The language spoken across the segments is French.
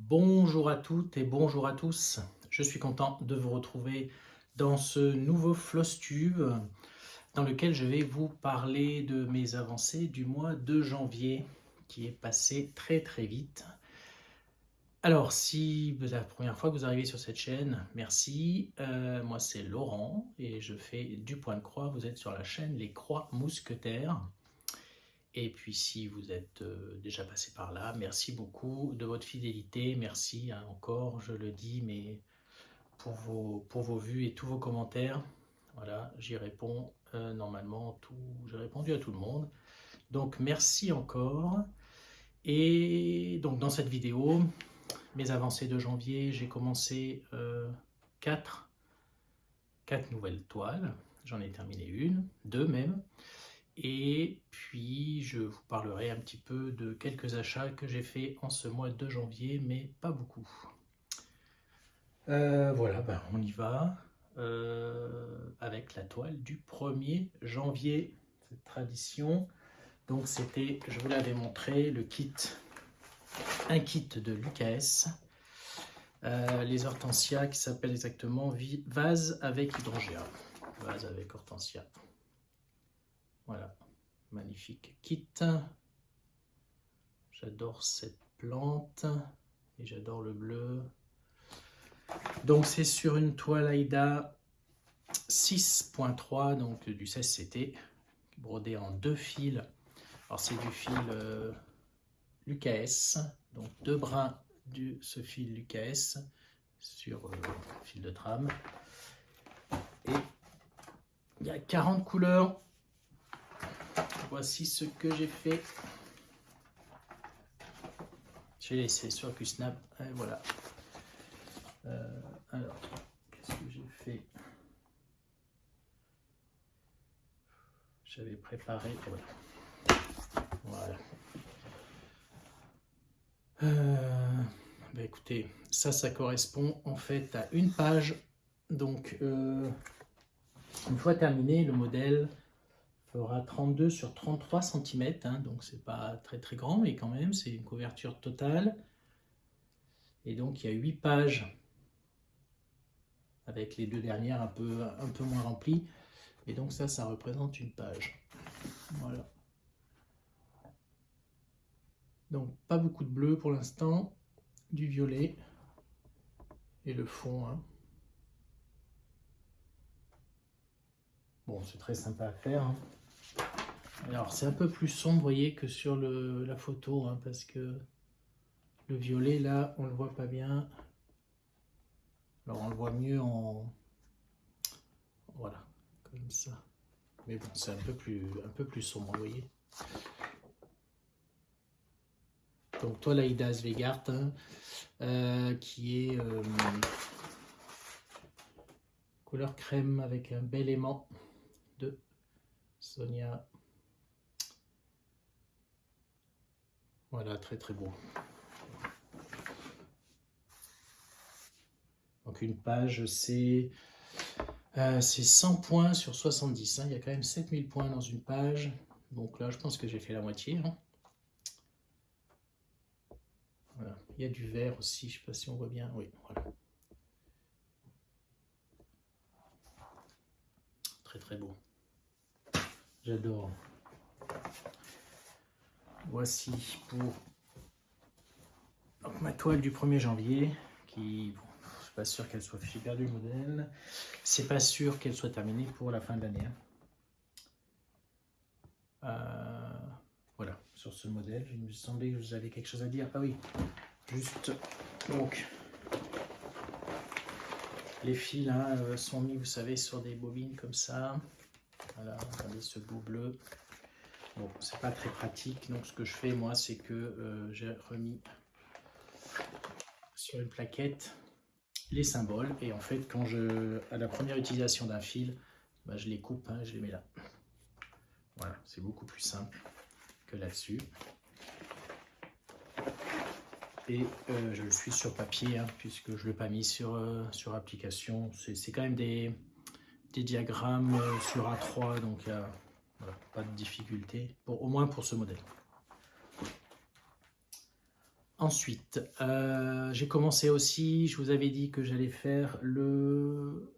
Bonjour à toutes et bonjour à tous. Je suis content de vous retrouver dans ce nouveau Flosstube dans lequel je vais vous parler de mes avancées du mois de janvier qui est passé très vite. Alors, si c'est la première fois que vous arrivez sur cette chaîne, merci. Moi, c'est Laurent et je fais du point de croix. Vous êtes sur la chaîne Les Croix Mousquetaires. Et puis si vous êtes déjà passé par là, merci beaucoup de votre fidélité, merci encore, je le dis, mais pour vos vues et tous vos commentaires. Voilà, j'y réponds normalement, j'ai répondu à tout le monde. Donc merci encore. Et donc dans cette vidéo, mes avancées de janvier, j'ai commencé 4 nouvelles toiles. J'en ai terminé une, 2 même. Et puis, je vous parlerai un petit peu de quelques achats que j'ai fait en ce mois de janvier, mais pas beaucoup. Voilà, on y va avec la toile du 1er janvier, cette tradition. Donc c'était, je vous l'avais montré, le kit, un kit de l'UKS, les hortensias qui s'appellent exactement vase avec hydrogéa, vase avec hortensia. Voilà. Magnifique kit. J'adore cette plante et j'adore le bleu. Donc c'est sur une toile Aida 6.3, donc du 16CT, brodé en 2 fils. Alors c'est du fil l'UKS, donc 2 brins de ce fil l'UKS sur fil de trame. Et il y a 40 couleurs. Voici ce que j'ai fait. J'ai laissé sur QSnap, et voilà. Alors, qu'est-ce que j'ai fait? J'avais préparé, voilà. Écoutez, ça correspond en fait à une page. Donc, une fois terminé, le modèle fera 32 sur 33 cm, hein, donc c'est pas très grand, mais quand même, c'est une couverture totale. Et donc, il y a 8 pages avec les 2 dernières un peu moins remplies. Et donc ça représente une page. Voilà. Donc, pas beaucoup de bleu pour l'instant, du violet et le fond. Hein. Bon, c'est très sympa à faire. Hein. Alors, c'est un peu plus sombre, vous voyez, que sur la photo, hein, parce que le violet, là, on le voit pas bien. Alors, on le voit mieux en... Voilà, comme ça. Mais bon, c'est un peu plus sombre, vous voyez. Donc, toi, l'Aida Svegart, hein, qui est couleur crème avec un bel aimant de Sonia. Voilà, très beau. Donc une page, c'est 100 points sur 70. Hein. Il y a quand même 7000 points dans une page. Donc là, je pense que j'ai fait la moitié. Hein. Voilà. Il y a du vert aussi, je ne sais pas si on voit bien. Oui, voilà. Très beau. J'adore. Voici pour donc, ma toile du 1er janvier qui, bon, je suis pas sûr qu'elle soit, j'ai perdu le modèle. C'est pas sûr qu'elle soit terminée pour la fin de l'année. Hein. Voilà, sur ce modèle, il me semblait que j'avais quelque chose à dire. Ah oui, juste donc les fils hein, sont mis, vous savez, sur des bobines comme ça. Voilà, regardez ce beau bleu. Bon, c'est pas très pratique, donc ce que je fais moi, c'est que j'ai remis sur une plaquette les symboles et en fait, à la première utilisation d'un fil, je les coupe, hein, je les mets là. Voilà, c'est beaucoup plus simple que là-dessus. Et je le suis sur papier, hein, puisque je ne l'ai pas mis sur application. C'est quand même des diagrammes sur A3, donc voilà, pas de difficulté, au moins pour ce modèle. Ensuite, j'ai commencé aussi, je vous avais dit que j'allais faire le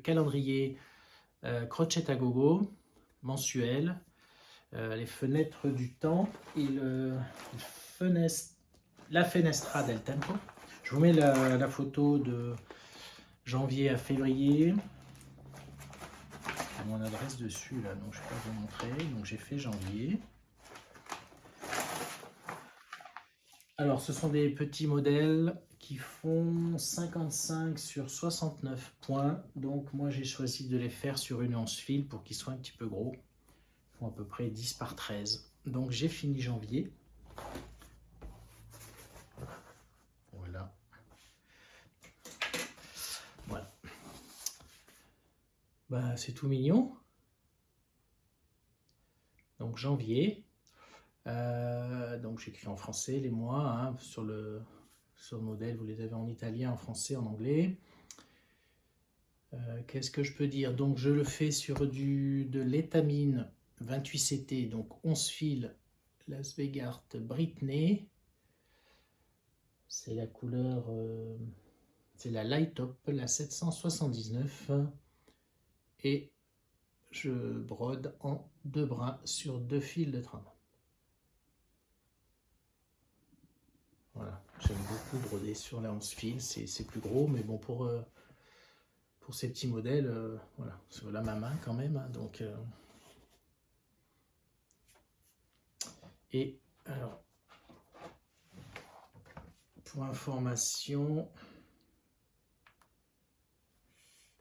calendrier Crochet à gogo mensuel, les fenêtres du temps et la fenestra del tempo. Je vous mets la photo de janvier à février. J'ai mon adresse dessus là, donc je peux vous montrer. Donc j'ai fait janvier. Alors, ce sont des petits modèles qui font 55 sur 69 points. Donc, moi, j'ai choisi de les faire sur une 11 fil pour qu'ils soient un petit peu gros. Ils font à peu près 10 par 13. Donc, j'ai fini janvier. Voilà. Voilà. Bah, c'est tout mignon. Donc, janvier. Donc, j'écris en français les mois. Hein, sur le modèle, vous les avez en italien, en français, en anglais. Qu'est-ce que je peux dire? Donc je le fais sur de l'étamine 28 CT, donc 11 fils Las Vegas Britney. C'est la couleur, c'est la Light Top, la 779. Et je brode en 2 brins sur 2 fils de trame. Voilà, j'aime beaucoup broder sur la 11 fils, c'est plus gros, mais bon, pour ces petits modèles, voilà, sur la ma main quand même, hein, donc... Et alors, pour information,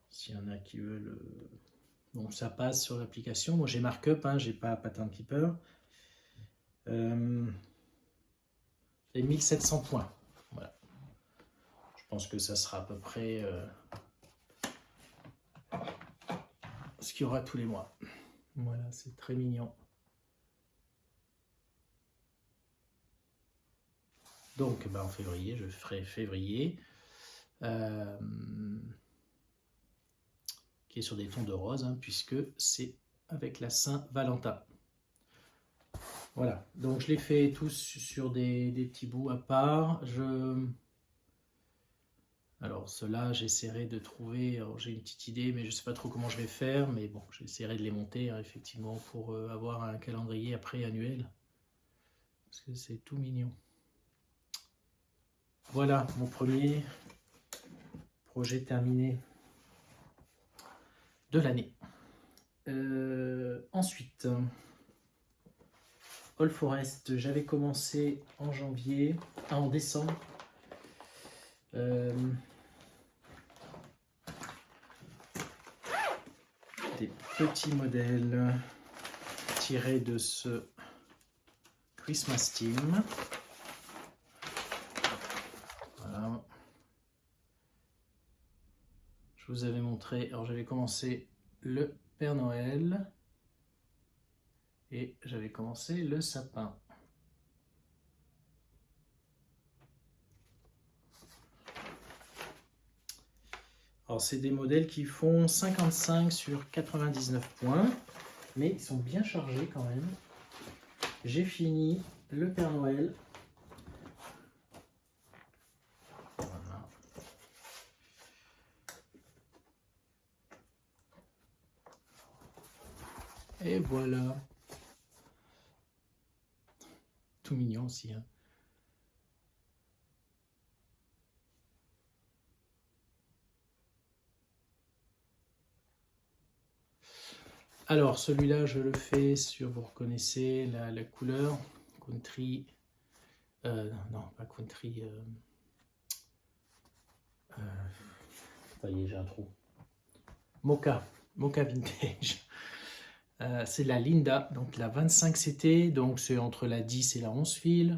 s'il y en a qui veulent, bon, ça passe sur l'application. Moi, j'ai Markup, hein, j'ai pas Pattern Keeper. Et 1700 points. Voilà. Je pense que ça sera à peu près ce qu'il y aura tous les mois. Voilà, c'est très mignon. Donc, en février, je ferai février, qui est sur des tons de rose, hein, puisque c'est avec la Saint-Valentin. Voilà, donc je les fais tous sur des petits bouts à part. Alors ceux-là, j'essaierai de trouver, j'ai une petite idée, mais je ne sais pas trop comment je vais faire, mais bon, j'essaierai de les monter, hein, effectivement, pour avoir un calendrier après annuel, parce que c'est tout mignon. Voilà, mon premier projet terminé de l'année. Ensuite, All Forest, j'avais commencé en janvier, en décembre. Des petits modèles tirés de ce Christmas Team. Voilà. Je vous avais montré, alors j'avais commencé le Père Noël et j'avais commencé le sapin. Alors c'est des modèles qui font 55 sur 99 points, mais ils sont bien chargés quand même. J'ai fini le Père Noël. Voilà. Et voilà. Tout mignon aussi, hein. Alors, celui-là, je le fais sur, vous reconnaissez la couleur, Country, non, pas Country, ça y est, j'ai un trou, Mocha Vintage. C'est la Linda, donc la 25 CT, donc c'est entre la 10 et la 11 fils,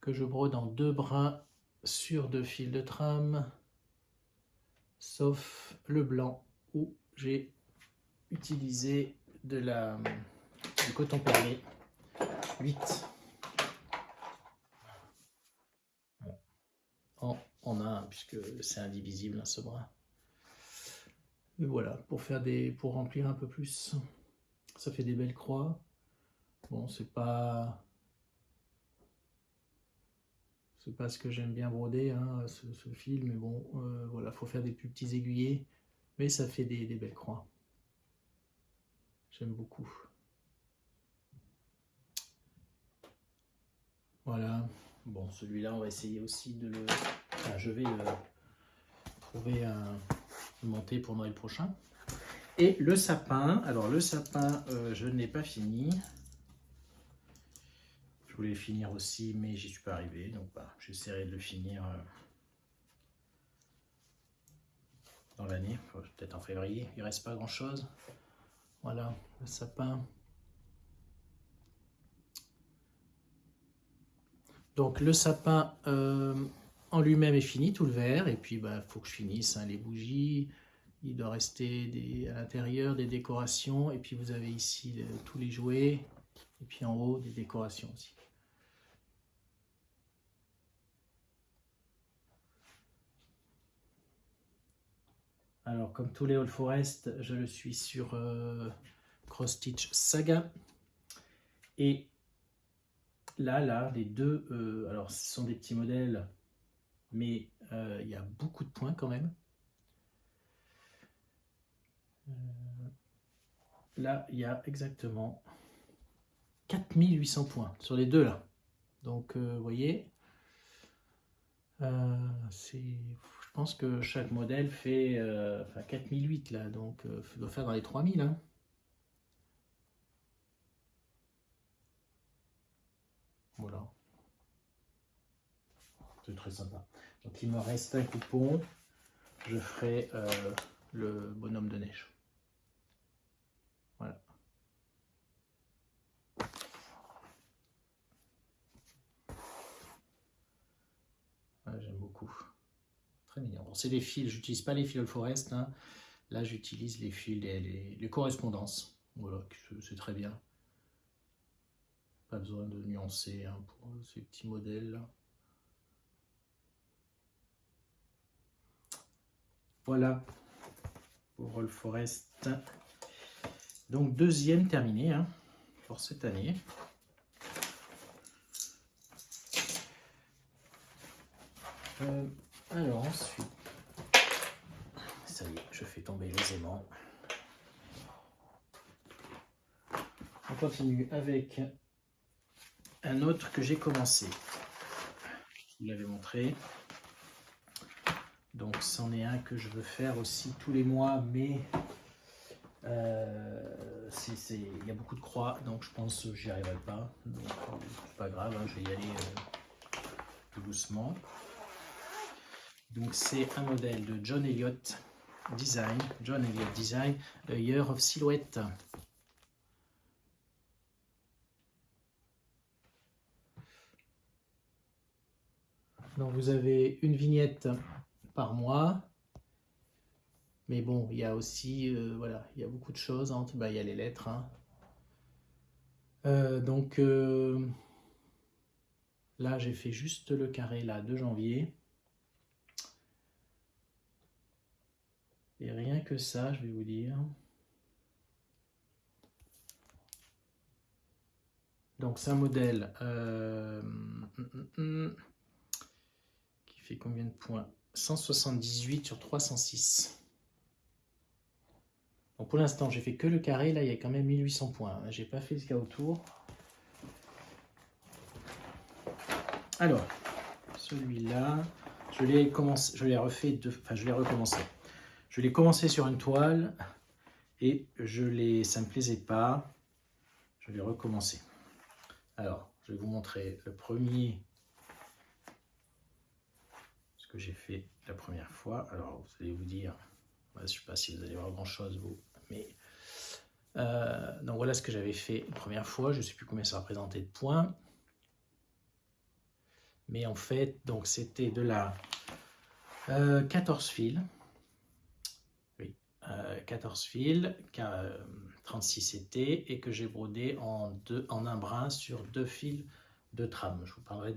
que je brode en 2 brins sur 2 fils de trame, sauf le blanc où j'ai utilisé du coton perlé 8 en un, puisque c'est indivisible, hein, ce brin. Et voilà, pour remplir un peu plus. Ça fait des belles croix. Bon, c'est pas C'est pas ce que j'aime bien broder, hein, ce fil, mais bon, voilà, faut faire des plus petits aiguillés, mais ça fait des belles croix. J'aime beaucoup. Voilà. Bon, celui-là, on va essayer aussi de le... Enfin, je vais trouver un monter pour Noël prochain. Et le sapin, alors le sapin, je ne l'ai pas fini. Je voulais le finir aussi, mais j'y suis pas arrivé, donc bah, j'essaierai de le finir dans l'année, peut-être en février. Il reste pas grand-chose. Voilà, le sapin. Donc le sapin en lui-même est fini, tout le vert, et puis bah faut que je finisse hein, les bougies. Il doit rester à l'intérieur des décorations, et puis vous avez ici tous les jouets, et puis en haut des décorations aussi. Alors comme tous les All Forest, je le suis sur Cross Stitch Saga, et là, les deux, alors ce sont des petits modèles, mais il y a beaucoup de points quand même. Là, il y a exactement 4800 points sur les deux là. Donc, vous voyez, je pense que chaque modèle fait 4008 là, donc il doit faire dans les 3000. Hein. Voilà. C'est très sympa. Donc, il me reste un coupon. Je ferai le bonhomme de neige. Voilà. J'aime beaucoup. Très mignon. Bon, c'est des fils, j'utilise pas les fils All Forest. Hein. Là, j'utilise les fils, les correspondances. Voilà, c'est très bien. Pas besoin de nuancer hein, pour ces petits modèles là. Voilà pour All Forest. Donc deuxième terminé hein, pour cette année. Alors ensuite, ça y est, je fais tomber les aimants. On continue avec un autre que j'ai commencé. Je vous l'avais montré. Donc c'en est un que je veux faire aussi tous les mois, mais il y a beaucoup de croix, donc je pense que j'y arriverai pas. Donc c'est pas grave, hein, je vais y aller tout doucement. Donc c'est un modèle de John Elliott Design, A Year of Silhouette. Donc vous avez une vignette par mois, mais bon, il y a aussi, voilà, il y a beaucoup de choses, hein. Bah, il y a les lettres. Hein. Là, j'ai fait juste le carré là, de janvier. Et rien que ça, je vais vous dire. Donc c'est un modèle qui fait combien de points? 178 sur 306. Donc pour l'instant, j'ai fait que le carré. Là, il y a quand même 1800 points. J'ai pas fait ce qu'il y a autour. Alors, celui-là, je l'ai recommencé. Je l'ai commencé sur une toile et ça ne me plaisait pas. Je l'ai recommencé. Alors, je vais vous montrer le premier, ce que j'ai fait la première fois. Alors, vous allez vous dire, je ne sais pas si vous allez voir grand-chose, vous, mais... donc voilà ce que j'avais fait la première fois. Je ne sais plus combien ça représentait de points. Mais en fait, donc c'était de la 14 fils. Oui, 14 fils, 36 été, et que j'ai brodé en un brin sur 2 fils de trame. Je vous parlerai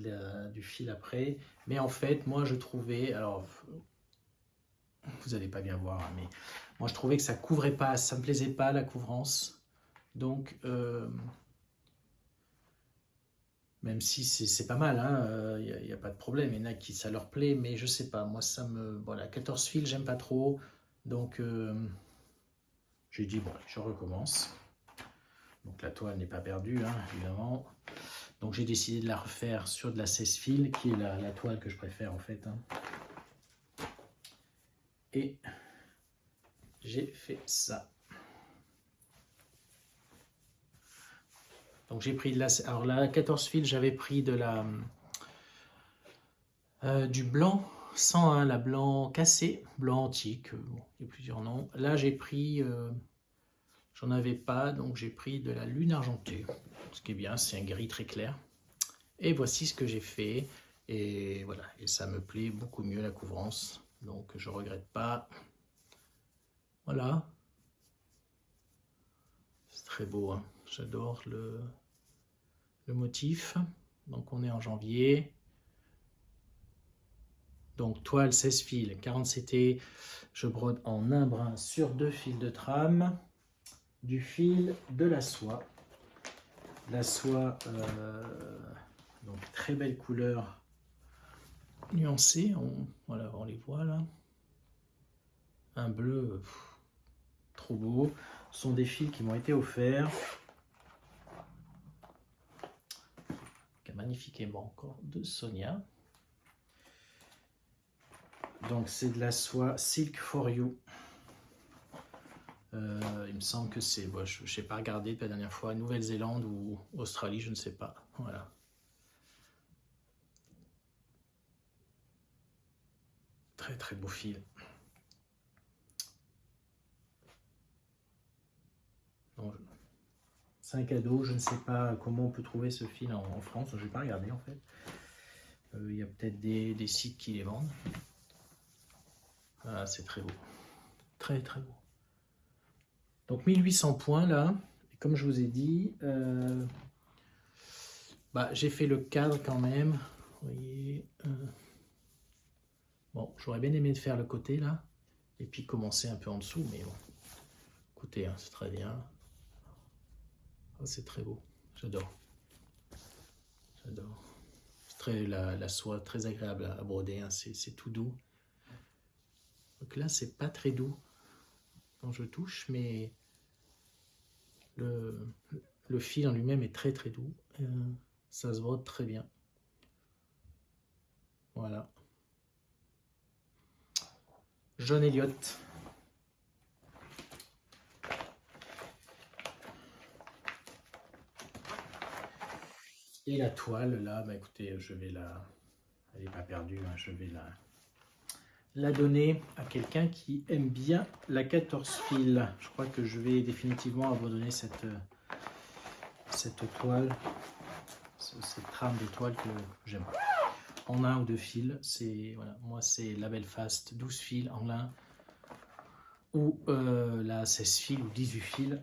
du fil après. Mais en fait, moi je trouvais, alors vous n'allez pas bien voir, mais moi je trouvais que ça couvrait pas, ça me plaisait pas la couvrance. Donc Même si c'est pas mal, hein, y a pas de problème. Il y en a qui ça leur plaît, mais je sais pas. Moi, ça me. Voilà, 14 fils, j'aime pas trop. Donc, j'ai dit, bon, je recommence. Donc, la toile n'est pas perdue, hein, évidemment. Donc, j'ai décidé de la refaire sur de la 16 fils, qui est la toile que je préfère, en fait. Hein. Et j'ai fait ça. Donc, j'ai pris de la. Alors, la 14 fils, j'avais pris de la. Du blanc 101, la blanc cassé, blanc antique, bon, il y a plusieurs noms. Là, j'ai pris, j'en avais pas, donc j'ai pris de la lune argentée. Ce qui est bien, c'est un gris très clair. Et voici ce que j'ai fait. Et voilà, et ça me plaît beaucoup mieux la couvrance. Donc je regrette pas. Voilà. C'est très beau, hein. J'adore le motif. Donc on est en janvier. Donc toile 16 fils, 47T, je brode en un brin sur 2 fils de trame, du fil, de la soie. La soie, donc très belle couleur nuancée, voilà, on les voit là. Un bleu trop beau. Ce sont des fils qui m'ont été offerts. Un magnifique aimant encore de Sonia. Donc c'est de la soie Silk for You. Il me semble que c'est, bon, je n'ai pas regardé depuis la dernière fois, Nouvelle-Zélande ou Australie, je ne sais pas. Voilà. Très très beau fil. C'est un cadeau, je ne sais pas comment on peut trouver ce fil en France, je n'ai pas regardé en fait. Il y a peut-être des sites qui les vendent. Ah, c'est très beau. Très très beau. Donc 1800 points là. Et comme je vous ai dit, j'ai fait le cadre quand même. Vous voyez. Bon, j'aurais bien aimé faire le côté là. Et puis commencer un peu en dessous. Mais bon. Écoutez, hein, c'est très bien. Oh, c'est très beau. J'adore. J'adore. La soie très agréable à broder. Hein, c'est tout doux. Donc là, c'est pas très doux quand je touche, mais le fil en lui-même est très très doux. Ça se brode très bien. Voilà. John Elliott. Et la toile, là, écoutez, je vais la... Elle n'est pas perdue, hein, je vais la donner à quelqu'un qui aime bien la 14 fils. Je crois que je vais définitivement abandonner cette toile, cette trame de toile que j'aime pas. En 1 ou 2 fils, c'est voilà, moi c'est la Belfast 12 fils en lin ou la 16 fils ou 18 fils.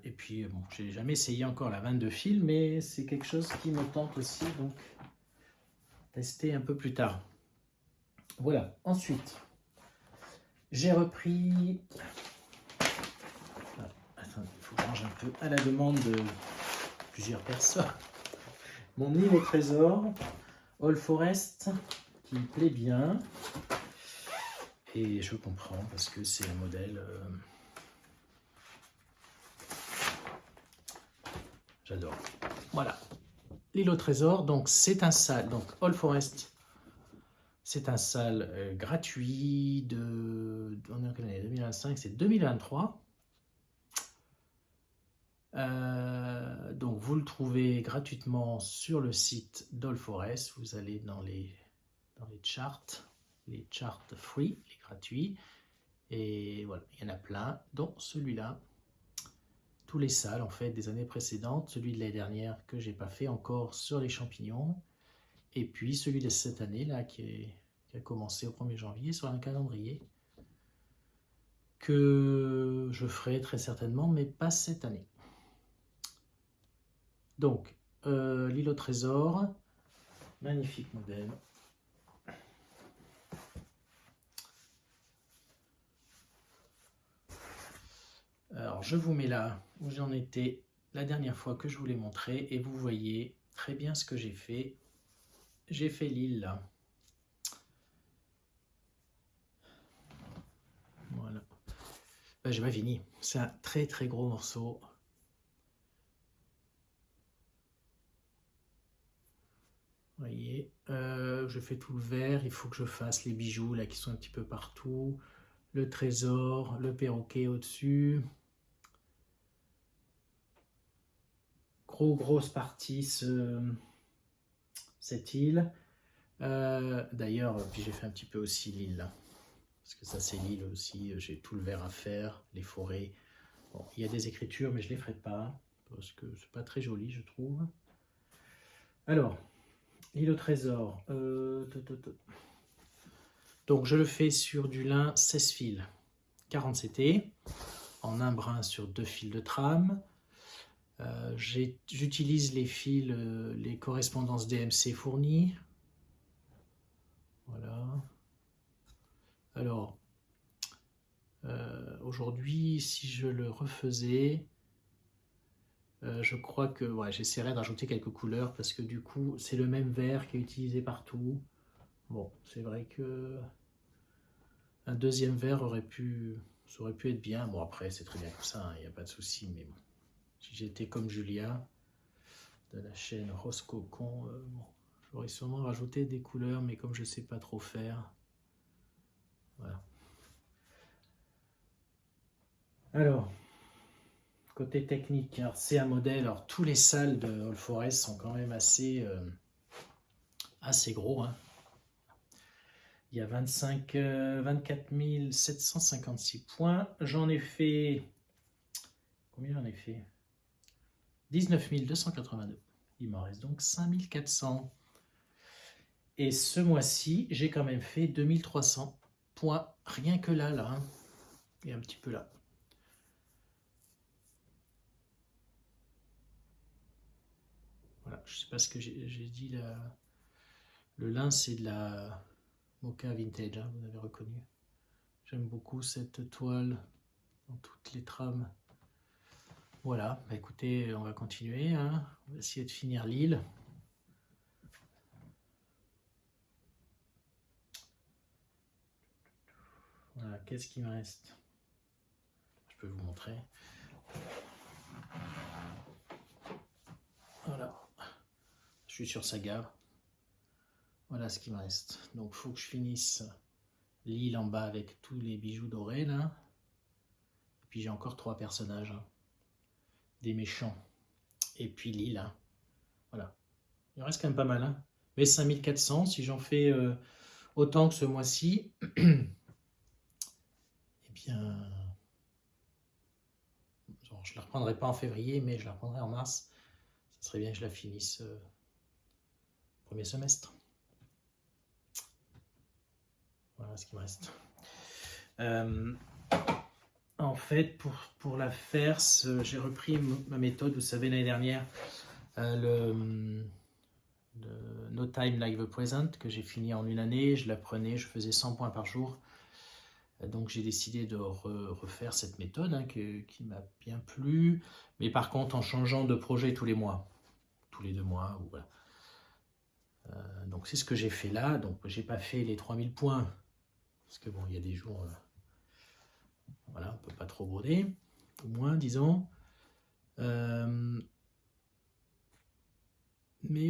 Et puis bon, j'ai jamais essayé encore la 22 fils, mais c'est quelque chose qui me tente aussi, donc tester un peu plus tard. Voilà, ensuite, j'ai repris... Attendez, il faut que je range un peu à la demande de plusieurs personnes. Mon île au trésor, All Forest, qui me plaît bien. Et je comprends, parce que c'est un modèle... J'adore. Voilà. L'île au trésor, donc c'est un sale, donc All Forest, c'est un sale gratuit on est en quelle année 2025, c'est 2023. Donc vous le trouvez gratuitement sur le site d'All Forest. Vous allez dans les charts free, les gratuits, et voilà, il y en a plein, dont celui-là. Tous les sales en fait des années précédentes, celui de l'année dernière que j'ai pas fait encore sur les champignons, et puis celui de cette année là qui a commencé au 1er janvier sur un calendrier que je ferai très certainement, mais pas cette année. Donc l'île au trésor, magnifique modèle. Alors je vous mets là où j'en étais la dernière fois que je vous l'ai montré et vous voyez très bien ce que j'ai fait. J'ai fait l'île là. Voilà. Ben, j'ai pas fini. C'est un très très gros morceau. Vous voyez, je fais tout le vert. Il faut que je fasse les bijoux là qui sont un petit peu partout. Le trésor, le perroquet au-dessus. Grosse partie cette île. D'ailleurs, puis j'ai fait un petit peu aussi l'île là. Parce que ça c'est l'île aussi, j'ai tout le vert à faire, les forêts. Bon, il y a des écritures mais je ne les ferai pas, parce que c'est pas très joli je trouve. Alors, l'île au trésor. Donc je le fais sur du lin 16 fils, 40 CT, en un brin sur 2 fils de trame. J'utilise les fils, les correspondances DMC fournies. Voilà. Alors, aujourd'hui, si je le refaisais, je crois que ouais, j'essaierai de rajouter quelques couleurs parce que du coup, c'est le même vert qui est utilisé partout. Bon, c'est vrai que un deuxième vert ça aurait pu être bien. Bon, après, c'est très bien comme ça, il n'y a pas de souci. Mais bon, si j'étais comme Julia de la chaîne Rose Cocon, bon, j'aurais sûrement rajouté des couleurs, mais comme je ne sais pas trop faire. Voilà. Alors, côté technique, c'est un modèle. Alors, tous les salles de All Forest sont quand même assez gros. Hein. Il y a 24 756 points. J'en ai fait... Combien j'en ai fait? 19 282. Il m'en reste donc 5400. Et ce mois-ci, j'ai quand même fait 2300 points. Rien que là. Hein. Et un petit peu là. Voilà, je ne sais pas ce que j'ai dit là. Le lin, c'est de la Mocha Vintage, hein, vous avez reconnu. J'aime beaucoup cette toile dans toutes les trames. Voilà, bah écoutez, on va continuer. Hein. On va essayer de finir l'île. Voilà, qu'est-ce qui me reste? Je peux vous montrer. Voilà, je suis sur Saga. Voilà ce qui me reste. Donc, il faut que je finisse l'île en bas avec tous les bijoux dorés là. Et puis j'ai encore 3 personnages, hein. Des méchants. Et puis l'île. Hein. Voilà. Il en reste quand même pas mal. Hein. Mais 5400, si j'en fais autant que ce mois-ci, eh bien, genre, je ne la reprendrai pas en février, mais je la reprendrai en mars. Ça serait bien que je la finisse premier semestre. Voilà ce qui me reste. En fait, pour la faire, j'ai repris ma méthode. Vous savez, l'année dernière, le No Time Like the Present, que j'ai fini en une année. Je l'apprenais, je faisais 100 points par jour. Donc j'ai décidé de refaire cette méthode hein, qui m'a bien plu. Mais par contre, en changeant de projet tous les mois. Tous les 2 mois. Ou voilà. Donc c'est ce que j'ai fait là. Donc j'ai pas fait les 3000 points. Parce que bon, il y a des jours... voilà, on peut pas trop broder. Au moins, disons. Mais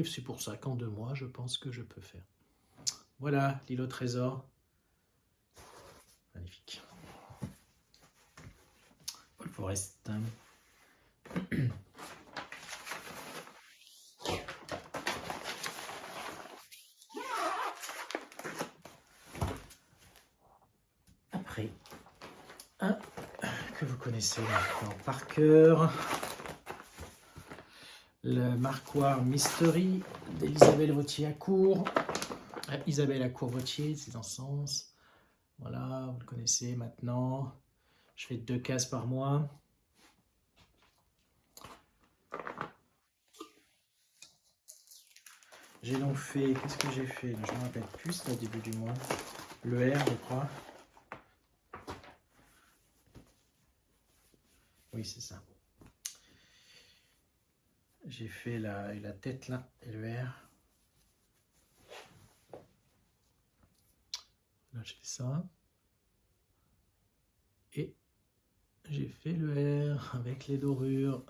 c'est pour ça qu'en 2 mois, je pense que je peux faire. Voilà, l'île au trésor. Magnifique. All Forest. Après, un que vous connaissez maintenant par cœur. Le Marquoir Mystery d'Isabelle Vautier-Acourt. Isabelle Acourt-Vautier, c'est dans ce sens. Voilà, vous le connaissez maintenant. Je fais 2 cases par mois. J'ai donc fait, qu'est-ce que j'ai fait? Je ne me rappelle plus, c'était au début du mois. Le R, je crois. Oui, c'est ça. j'ai fait la tête là et le R. Là, j'ai fait ça. Et j'ai fait le R avec les dorures.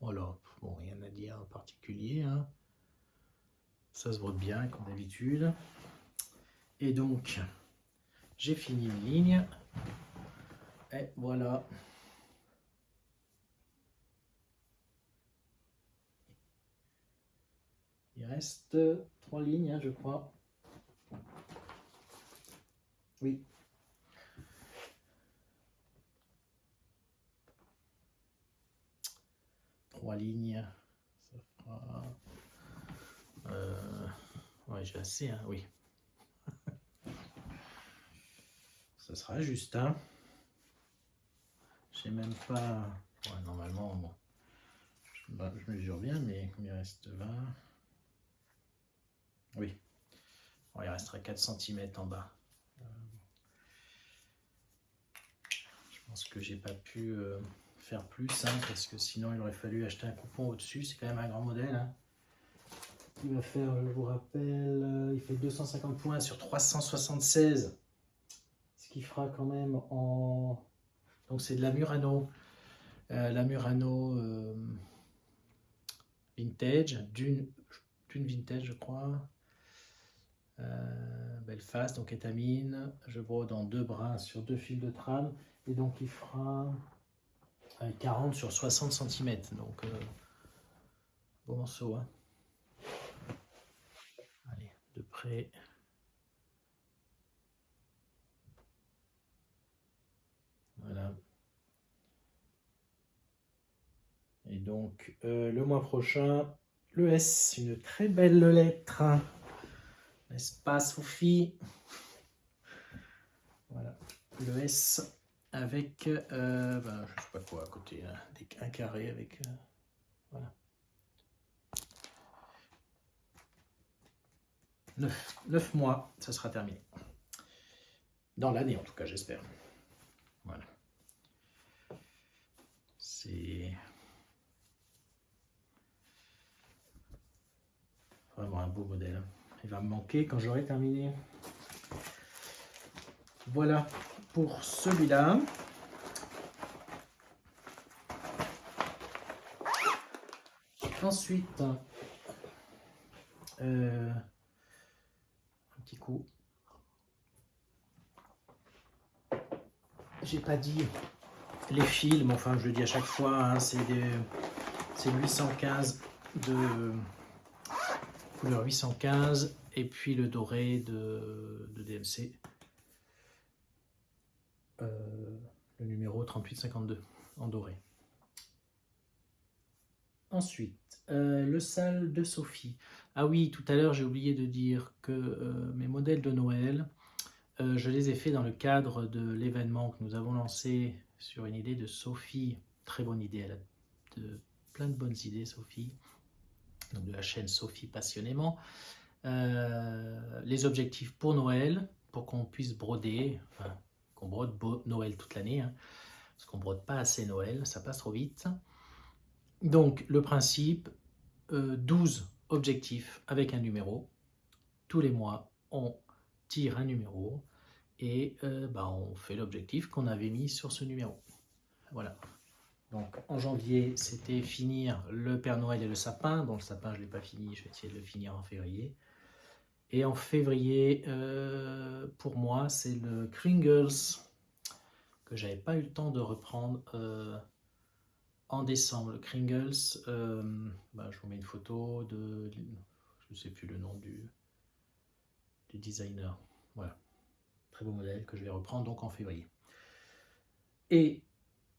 Voilà, bon, rien à dire en particulier, hein. Ça se brode bien comme d'habitude. Et donc, j'ai fini une ligne. Et voilà. Il reste 3 lignes, hein, je crois. Oui. Trois lignes. Ça fera... ouais, j'ai assez, hein, oui. Ça sera juste, hein. J'ai même pas... Ouais, normalement, bon, je mesure bien, mais il me reste 20. Oui. Bon, il restera 4 cm en bas. Je pense que j'ai pas pu faire plus, hein, parce que sinon il aurait fallu acheter un coupon au-dessus. C'est quand même un grand modèle, hein. Il va faire, je vous rappelle, il fait 250 points sur 376. Ce qui fera quand même en... Donc c'est de la Murano. La Murano vintage, d'une vintage je crois. Belfast, donc étamine. Je brode en 2 brins sur 2 fils de trame. Et donc il fera 40 sur 60 cm. Donc beau morceau, hein. Allez, de près. Voilà. Et donc, le mois prochain, le S, une très belle lettre. N'est-ce pas, Sophie? Voilà, le S avec, ben, je sais pas quoi à côté, hein, un carré avec, voilà. 9 mois, ça sera terminé. Dans l'année, en tout cas, j'espère. Voilà. C'est vraiment un beau modèle. Il va me manquer quand j'aurai terminé. Voilà pour celui-là. Ensuite, un petit coup. J'ai pas dit les fils, mais enfin je le dis à chaque fois, hein, c'est 815 de couleur 815 et puis le doré de DMC, le numéro 3852 en doré. Ensuite, le sale de Sophie. Ah oui, tout à l'heure j'ai oublié de dire que mes modèles de Noël, je les ai faits dans le cadre de l'événement que nous avons lancé sur une idée de Sophie. Très bonne idée, elle a plein de bonnes idées, Sophie. Donc de la chaîne Sophie Passionnément. Les objectifs pour Noël, pour qu'on puisse broder, enfin, qu'on brode Noël toute l'année, hein, parce qu'on brode pas assez Noël, ça passe trop vite. Donc le principe, 12 objectifs avec un numéro. Tous les mois, on tire un numéro et on fait l'objectif qu'on avait mis sur ce numéro. Voilà. Donc en janvier, c'était finir le Père Noël et le sapin. Bon, le sapin, je ne l'ai pas fini, je vais essayer de le finir en février. Et en février, pour moi, c'est le Kringles que j'avais pas eu le temps de reprendre en décembre. Le Kringles, je vous mets une photo de, je ne sais plus le nom du designer. Voilà, très beau modèle que je vais reprendre donc en février. Et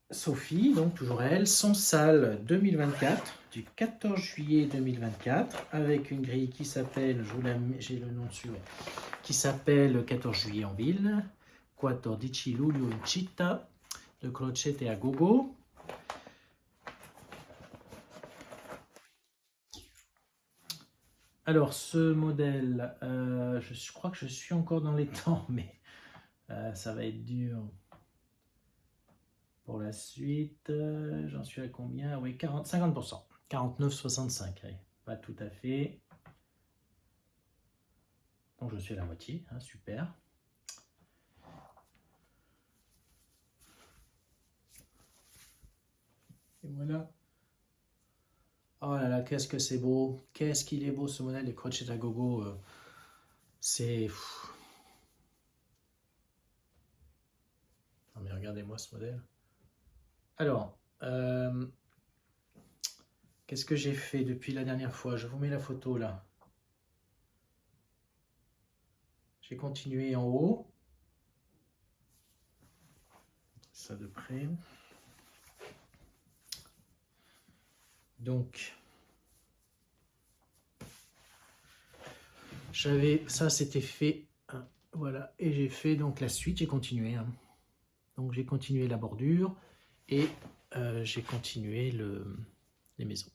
Sophie, donc toujours elle, son sale 2024, du 14 juillet 2024, avec une grille qui s'appelle, j'ai le nom dessus, qui s'appelle 14 juillet en ville, 14 luglio in città, de Crocette à gogo. Alors ce modèle, je crois que je suis encore dans les temps, mais Ça va être dur pour la suite. J'en suis à combien? Oui, 50%. 49,65. Allez, pas tout à fait. Donc je suis à la moitié, hein, super. Et voilà. Oh là là, qu'est-ce que c'est beau. Qu'est-ce qu'il est beau ce modèle des Crochet à gogo. C'est... Non mais regardez-moi ce modèle. Alors, qu'est-ce que j'ai fait depuis la dernière fois? Je vous mets la photo là. J'ai continué en haut. Ça de près. Donc, ça c'était fait, voilà, et j'ai fait donc la suite, j'ai continué. Hein. Donc j'ai continué la bordure et j'ai continué les maisons.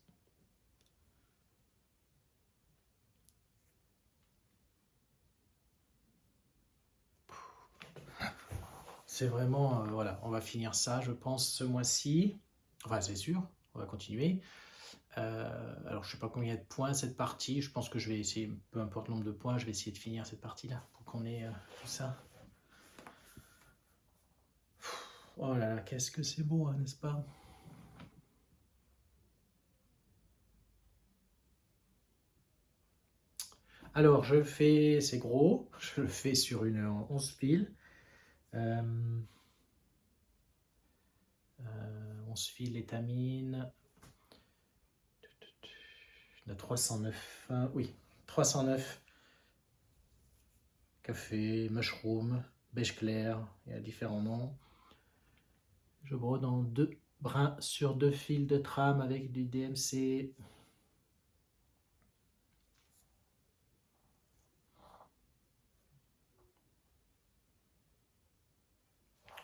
C'est vraiment, voilà, on va finir ça, je pense, ce mois-ci. Enfin, c'est sûr, on va continuer. Alors, je sais pas combien de points cette partie. Je pense que je vais essayer, peu importe le nombre de points, je vais essayer de finir cette partie-là pour qu'on ait tout ça. Oh là là, qu'est-ce que c'est beau, hein, n'est-ce pas? Alors, je fais, c'est gros, je le fais sur une 11 piles. 11 fils étamines. On a 309, oui, 309. Café, mushroom, beige clair, il y a différents noms. Je brode en 2 brins sur 2 fils de trame avec du DMC.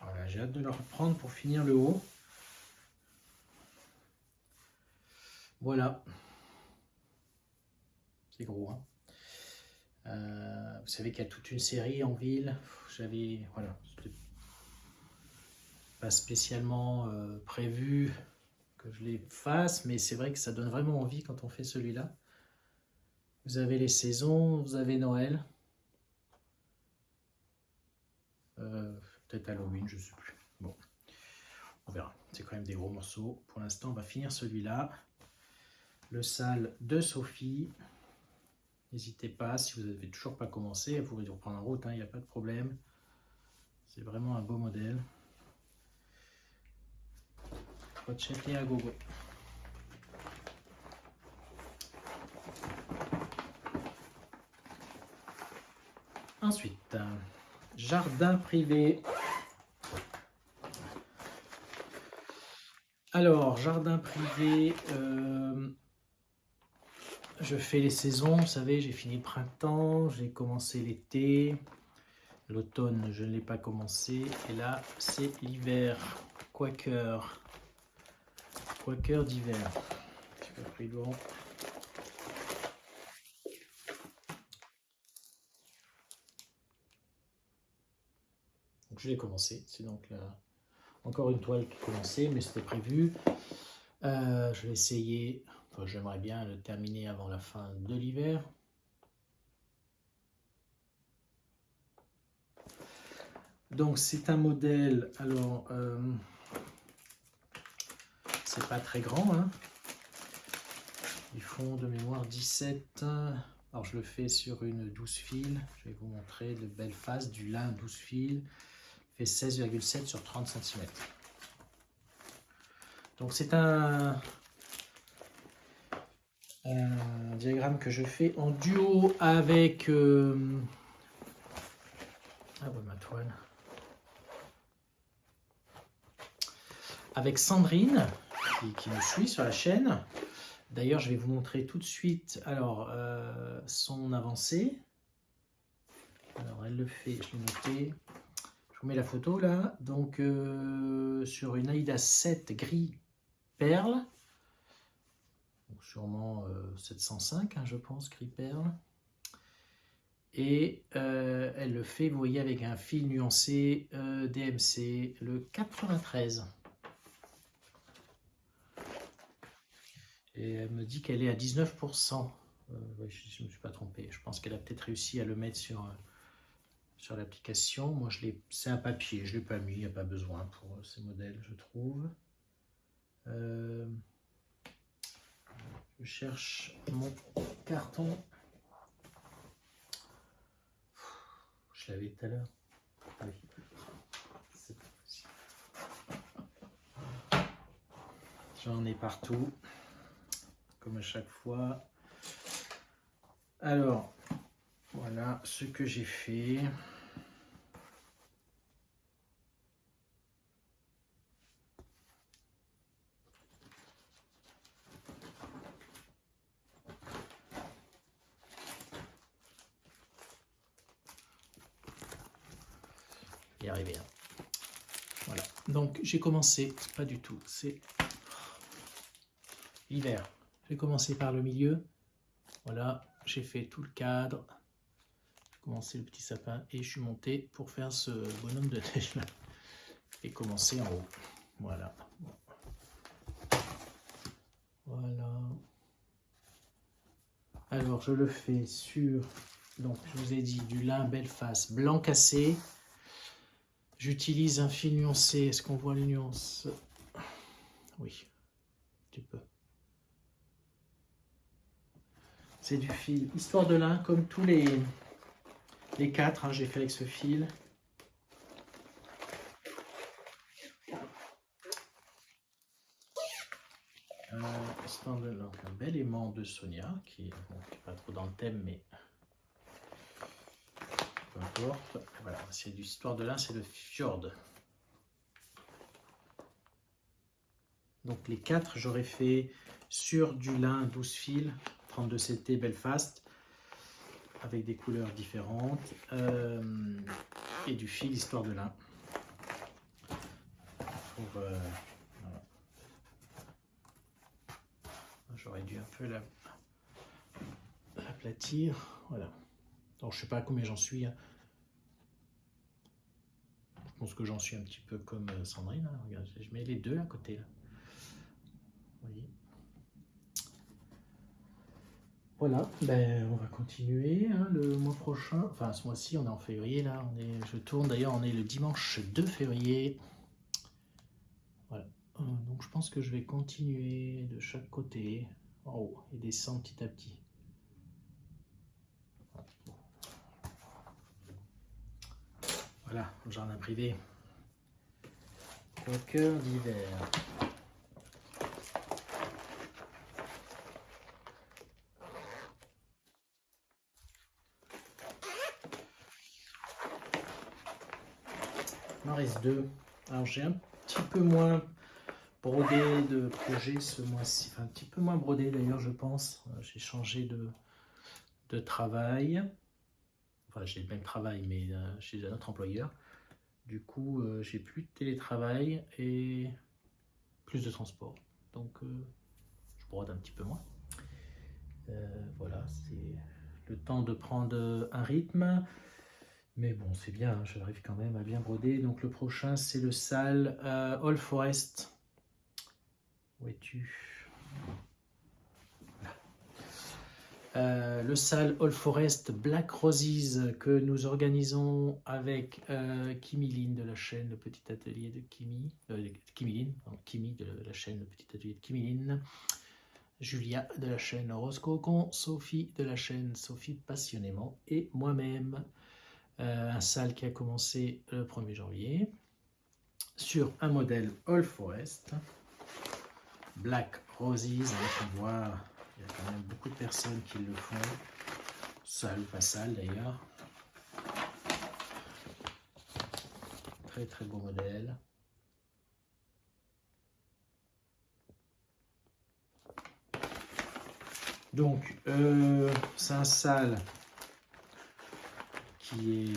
Voilà, j'ai hâte de le reprendre pour finir le haut. Voilà. C'est gros, hein. Vous savez qu'il y a toute une série en ville. J'avais, voilà, c'était pas spécialement prévu que je les fasse, mais c'est vrai que ça donne vraiment envie quand on fait celui-là. Vous avez les saisons, vous avez Noël. Peut-être Halloween, je ne sais plus. Bon, on verra. C'est quand même des gros morceaux. Pour l'instant, on va finir celui-là. Le sale de Sophie. N'hésitez pas, si vous n'avez toujours pas commencé, vous pouvez reprendre en route, il n'y a pas de problème. C'est vraiment un beau modèle. Crochet à gogo. Ensuite, jardin privé. Alors, jardin privé, je fais les saisons, vous savez, j'ai fini le printemps, j'ai commencé l'été, l'automne je ne l'ai pas commencé, et là c'est l'hiver, Quaker d'hiver. Donc je l'ai commencé, c'est donc là, encore une toile qui a commencé, mais c'était prévu. Je vais essayer, enfin, j'aimerais bien le terminer avant la fin de l'hiver. Donc c'est un modèle, alors c'est pas très grand, hein. Ils font de mémoire 17. Alors je le fais sur une 12 fils. Je vais vous montrer de belles faces du lin 12 fils. Il fait 16,7 sur 30 cm. Donc c'est un diagramme que je fais en duo avec ah ouais, ma toile. Avec Sandrine qui me suit sur la chaîne. D'ailleurs, je vais vous montrer tout de suite alors, son avancée. Alors, elle le fait, je l'ai noté. Je vous mets la photo là. Donc, sur une Aïda 7 gris perle. Donc, sûrement 705, hein, je pense, gris perle. Et elle le fait, vous voyez, avec un fil nuancé DMC, le 93. Et elle me dit qu'elle est à 19%. Ouais, je ne me suis pas trompé. Je pense qu'elle a peut-être réussi à le mettre sur l'application. Moi, c'est un papier, je ne l'ai pas mis, il n'y a pas besoin pour ces modèles, je trouve. Je cherche mon carton. Je l'avais tout à l'heure. Ah oui. C'est pas possible. J'en ai partout, comme à chaque fois. Alors, voilà ce que j'ai fait. Y arriver. Voilà. Donc j'ai commencé, pas du tout, c'est l'hiver. J'ai commencé par le milieu. Voilà, j'ai fait tout le cadre. J'ai commencé le petit sapin et je suis monté pour faire ce bonhomme de neige là. Et commencer en haut. Voilà. Voilà. Alors je le fais sur, donc je vous ai dit, du lin Belfast blanc cassé. J'utilise un fil nuancé. Est-ce qu'on voit les nuances? Oui, un petit peu. C'est du fil Histoire de lin, comme tous les 4, hein, j'ai fait avec ce fil. Histoire de lin, un bel aimant de Sonia, qui n'est pas trop dans le thème, mais peu importe. Voilà, c'est du Histoire de lin, c'est le Fjord. Donc les 4, j'aurais fait sur du lin 12 fils, 32 CT Belfast, avec des couleurs différentes, et du fil Histoire de lin. Voilà. J'aurais dû un peu l'aplatir. Voilà. Donc je sais pas combien j'en suis. Hein. Je pense que j'en suis un petit peu comme Sandrine. Hein. Regarde, je mets les deux à côté. Là. Vous voyez. Voilà, ben, on va continuer hein, le mois prochain. Enfin, ce mois-ci, on est en février. Là, je tourne. D'ailleurs, on est le dimanche 2 février. Voilà. Donc, je pense que je vais continuer de chaque côté en haut et descendre petit à petit. Voilà, jardin privé. Au cœur d'hiver. Il m'en reste 2. Alors j'ai un petit peu moins brodé de projet ce mois-ci. Enfin, un petit peu moins brodé d'ailleurs, je pense. J'ai changé de travail. Enfin, j'ai le même travail, mais chez un autre employeur. Du coup, j'ai plus de télétravail et plus de transport. Donc, je brode un petit peu moins. Voilà, c'est le temps de prendre un rythme. Mais bon, c'est bien, hein, j'arrive quand même à bien broder. Donc, le prochain, c'est le sale All Forest. Où es-tu? Le sale All Forest Black Roses que nous organisons avec Kimi Lin de la chaîne Le Petit Atelier de Kimi, Kimi de la chaîne Le Petit Atelier de Kimi Lin, Julia de la chaîne Rose Cocon, Sophie de la chaîne Sophie Passionnément et moi-même. Un sale qui a commencé le 1er janvier sur un modèle All Forest Black Roses. On peut voir. Il y a quand même beaucoup de personnes qui le font, sale ou pas sale d'ailleurs. Très très beau modèle. Donc, c'est un sale qui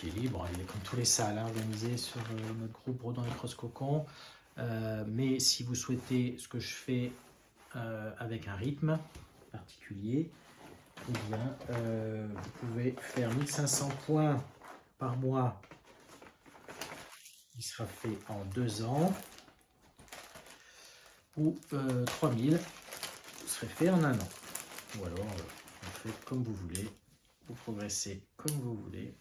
est libre, il est comme tous les sales hein, organisés sur notre groupe Brodant et Cross Cocon. Mais si vous souhaitez ce que je fais avec un rythme particulier, eh bien, vous pouvez faire 1500 points par mois, qui sera fait en 2 ans, ou 3000, qui serait fait en 1 an. Ou alors, vous faites comme vous voulez, vous progressez comme vous voulez.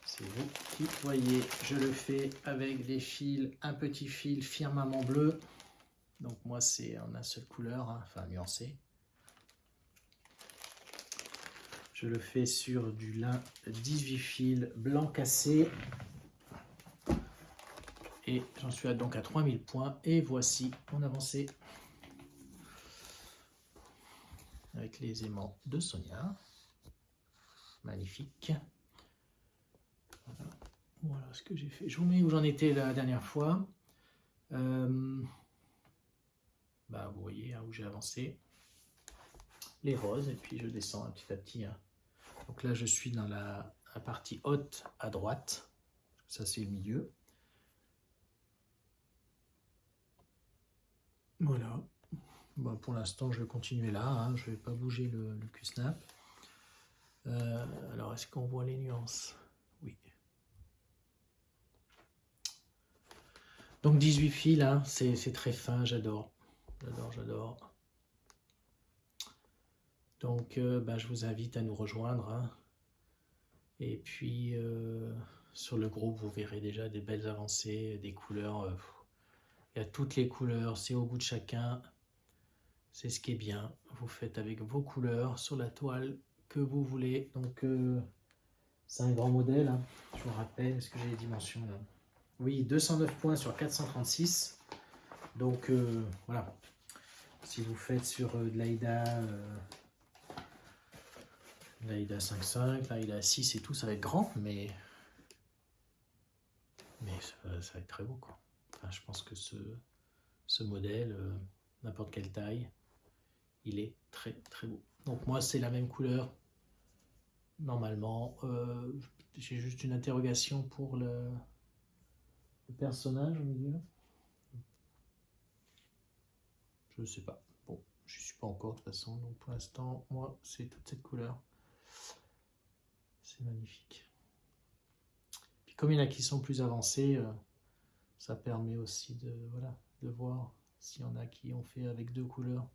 C'est vous qui voyez. Je le fais avec des fils, un petit fil firmament bleu. Donc moi, c'est en une seule couleur, hein, enfin nuancé. Je le fais sur du lin 18 fils blanc cassé. Et j'en suis donc à 3000 points. Et voici mon avancée. Avec les aimants de Sonia. Magnifique. Voilà ce que j'ai fait. Je vous mets où j'en étais la dernière fois. Vous voyez où j'ai avancé. Les roses. Et puis je descends petit à petit. Donc là, je suis dans la partie haute à droite. Ça, c'est le milieu. Voilà. Pour l'instant, je vais continuer là. Hein. Je ne vais pas bouger le Q-Snap. Alors, est-ce qu'on voit les nuances? Oui. Donc, 18 fils, hein, c'est très fin. J'adore. J'adore. Donc, je vous invite à nous rejoindre. Hein. Et puis, sur le groupe, vous verrez déjà des belles avancées, des couleurs. Il y a toutes les couleurs. C'est au goût de chacun. C'est ce qui est bien. Vous faites avec vos couleurs sur la toile que vous voulez. Donc, c'est un grand modèle. Hein. Je vous rappelle, est-ce que j'ai les dimensions là? Oui, 209 points sur 436. Donc, voilà. Si vous faites sur de l'AIDA 5.5, l'AIDA 6 et tout, ça va être grand, mais ça va être très beau, quoi. Enfin, je pense que ce modèle, n'importe quelle taille, il est très très beau. Donc moi, c'est la même couleur. Normalement, j'ai juste une interrogation pour le personnage au milieu. Je ne sais pas. Bon, je suis pas encore de toute façon. Donc pour l'instant, moi, c'est toute cette couleur. C'est magnifique. Puis comme il y en a qui sont plus avancés, ça permet aussi de voir s'il y en a qui ont fait avec 2 couleurs.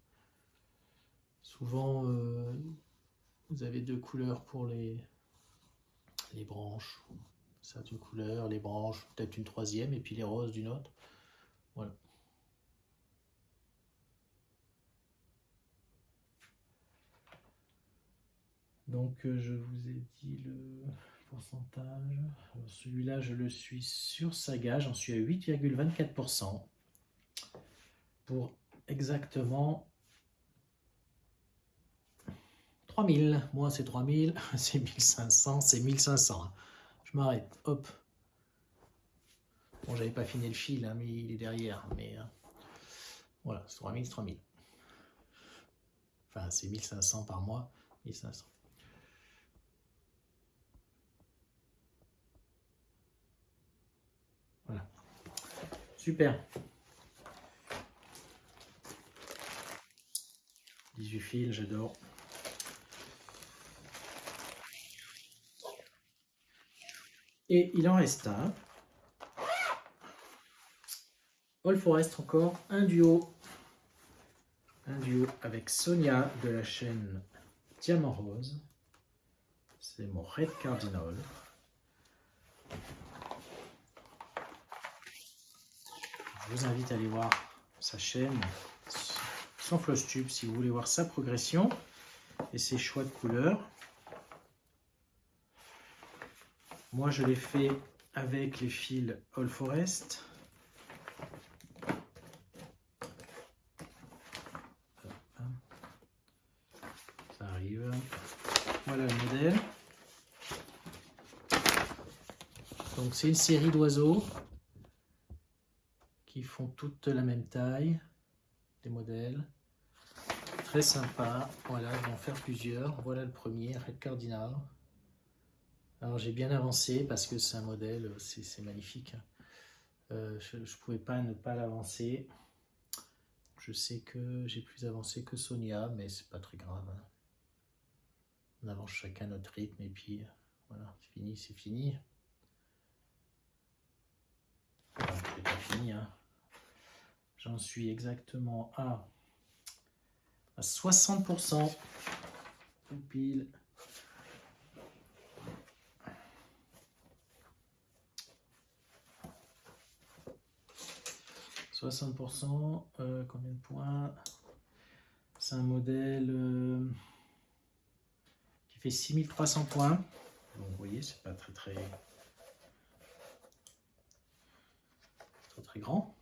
Souvent, vous avez 2 couleurs pour les branches. Ça d'une couleur, les branches, peut-être une 3e, et puis les roses d'une autre. Voilà. Donc je vous ai dit le pourcentage. Celui-là, je le suis sur Saga, j'en suis à 8,24%. Pour exactement 3000. Moi, c'est 3000, c'est 1500, c'est 1500. Je m'arrête, hop. Bon, j'avais pas fini le fil, hein, mais il est derrière. Mais voilà, c'est 3000, c'est 3000. Enfin, c'est 1500 par mois, 1500. Voilà. Super. 18 fils, j'adore. Et il en reste un. All Forest encore, un duo. Un duo avec Sonia de la chaîne Diamant Rose. C'est mon Red Cardinal. Je vous invite à aller voir sa chaîne sans Flosstube si vous voulez voir sa progression et ses choix de couleurs. Moi, je l'ai fait avec les fils All Forest. Ça arrive. Voilà le modèle. Donc, c'est une série d'oiseaux qui font toutes la même taille. Des modèles. Très sympa. Voilà, je vais en faire plusieurs. Voilà le premier, Red Cardinal. Alors j'ai bien avancé parce que c'est un modèle, c'est magnifique. Je ne pouvais pas ne pas l'avancer. je sais que j'ai plus avancé que Sonia, mais c'est pas très grave. Hein. On avance chacun notre rythme et puis voilà, c'est fini, c'est fini. Enfin, c'est pas fini, hein. J'en suis exactement à 60%. Tout pile. « 60%, combien de points? C'est un modèle qui fait 6300 points. Donc vous voyez, c'est pas très grand.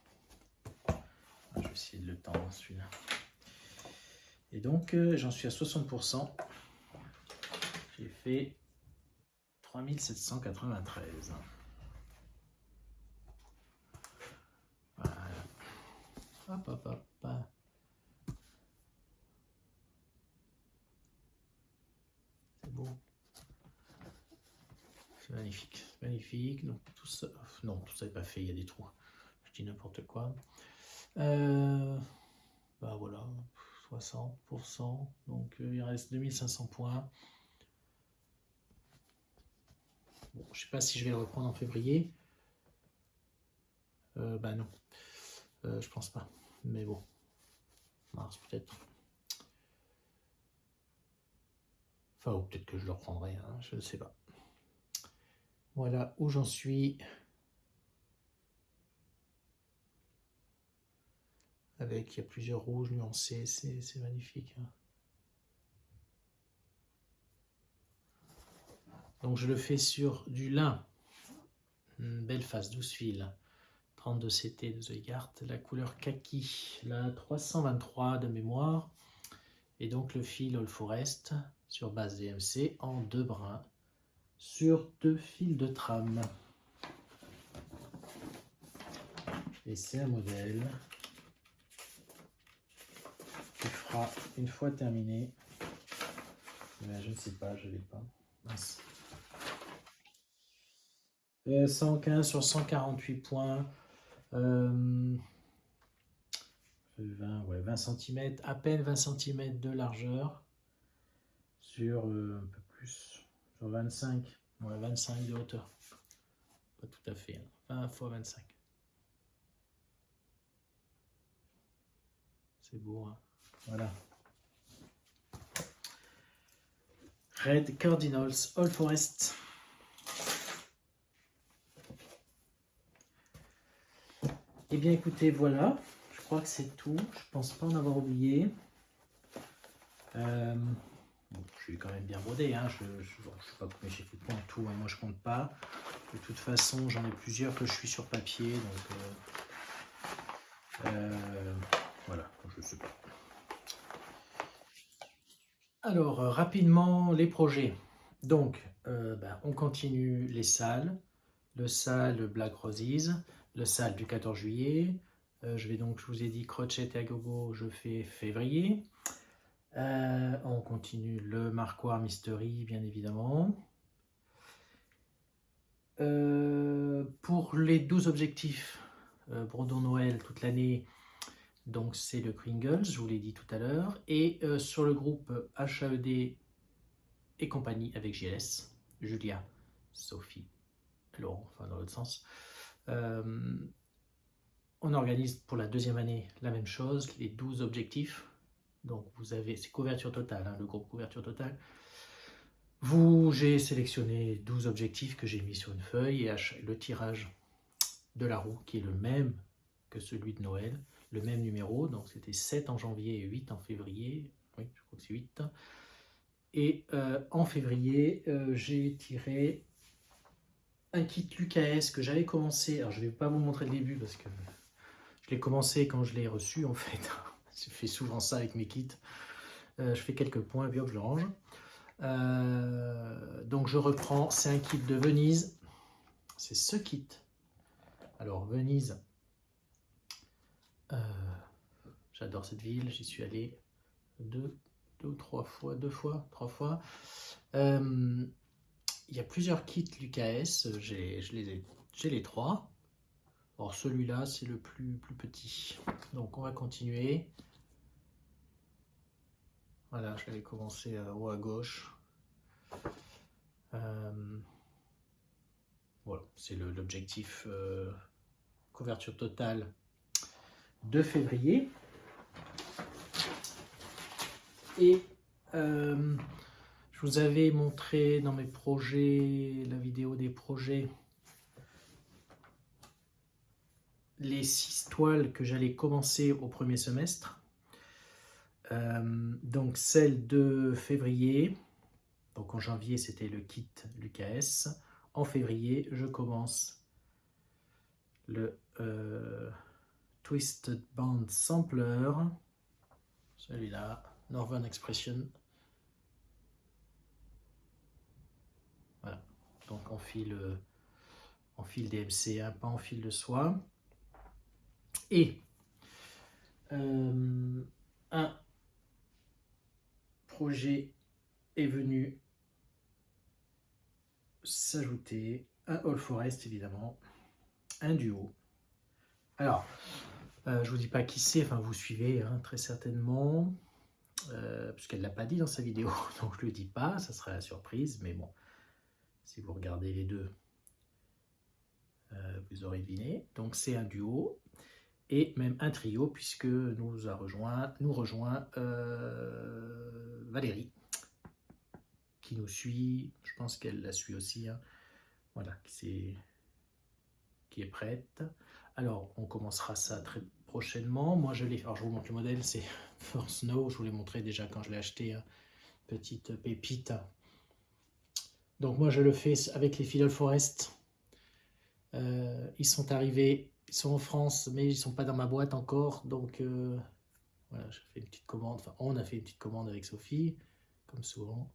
Je vais essayer de le tendre celui-là. Et donc j'en suis à 60%. J'ai fait 3793. Voilà. Hop, hop, hop. C'est beau. C'est magnifique. Magnifique. Donc tout ça. Non, tout ça n'est pas fait, il y a des trous. Je dis n'importe quoi. Bah voilà, 60%. Donc il reste 2500 points. Bon, je ne sais pas si je vais le reprendre en février. Bah non. Je pense pas. Mais bon. Mars peut-être. Enfin, ou peut-être que je le reprendrai, hein, je ne sais pas. Voilà où j'en suis. Avec, il y a plusieurs rouges nuancés, c'est magnifique. Hein. Donc je le fais sur du lin. Belfast 12 fils. 32 CT de Zoigart. La couleur kaki. La 323 de mémoire. Et donc le fil All Forest sur base DMC en 2 brins. Sur 2 fils de trame. Et c'est un modèle qui fera une fois terminé. Mais je ne sais pas, je ne l'ai pas. Mince. 115 sur 148 points. 20 cm, à peine 20 cm de largeur. Sur un peu plus, sur 25. Ouais, 25 de hauteur. Pas tout à fait. Hein. 20 x 25. C'est beau, hein. Voilà. Red Cardinals All Forest. Eh bien écoutez, voilà. Je crois que c'est tout. Je pense pas en avoir oublié. Bon, je suis quand même bien brodé. Hein. Je ne sais pas combien j'ai fait de points en tout. Hein. Moi, je compte pas. De toute façon, j'en ai plusieurs que je suis sur papier. Donc, voilà. Je ne sais pas. Alors, rapidement, les projets. Donc, on continue les salles. Le salle Black Roses, le salle du 14 juillet. Je vous ai dit, Crochet et Agogo, je fais février. On continue le Marquoir Mystery, bien évidemment. Pour les 12 objectifs, Brodon Noël toute l'année, donc c'est le Kringles, je vous l'ai dit tout à l'heure. Et sur le groupe HAED et compagnie avec JLS, Julia, Sophie, Laurent, enfin dans l'autre sens. On organise pour la 2e année la même chose, les 12 objectifs. Donc vous avez, c'est couverture totale, hein, le groupe couverture totale. J'ai sélectionné 12 objectifs que j'ai mis sur une feuille et le tirage de la roue qui est le même que celui de Noël, le même numéro, donc c'était 7 en janvier et 8 en février. Oui, je crois que c'est 8. Et en février, j'ai tiré un kit Lucas que j'avais commencé. Alors je ne vais pas vous montrer le début parce que je l'ai commencé quand je l'ai reçu en fait. Je fais souvent ça avec mes kits. Je fais quelques points et puis hop, je le range. Donc je reprends, c'est un kit de Venise. C'est ce kit. Alors Venise, j'adore cette ville, j'y suis allé deux ou trois fois. Il y a plusieurs kits Lucas, j'ai les 3. Or celui-là, c'est le plus petit. Donc on va continuer. Voilà, je vais commencer haut à gauche. Voilà, c'est l'objectif couverture totale de février. Et je vous avais montré dans mes projets, la vidéo des projets, les 6 toiles que j'allais commencer au premier semestre. Donc celle de février, donc en janvier c'était le kit Lucas. En février, je commence le Twisted Band Sampler, celui-là, Northern Expression. Voilà, donc en fil DMC, pas en fil de soie. Et un projet est venu s'ajouter, un All Forest évidemment, un duo. Alors, je vous dis pas qui c'est, enfin vous suivez hein, très certainement, puisqu'elle ne l'a pas dit dans sa vidéo, donc je ne le dis pas, ça sera la surprise, mais bon, si vous regardez les deux, vous aurez deviné. Donc c'est un duo, et même un trio, puisque nous rejoint Valérie, qui nous suit, je pense qu'elle la suit aussi, hein. Voilà, qui est prête. Alors, on commencera ça très prochainement. Moi, alors je vous montre le modèle, c'est For Snow, je vous l'ai montré déjà quand je l'ai acheté, hein. Petite pépite. Donc moi, je le fais avec les Fiddle Forest. Ils sont arrivés, ils sont en France, mais ils ne sont pas dans ma boîte encore, donc voilà, j'ai fait une petite commande, enfin on a fait une petite commande avec Sophie, comme souvent.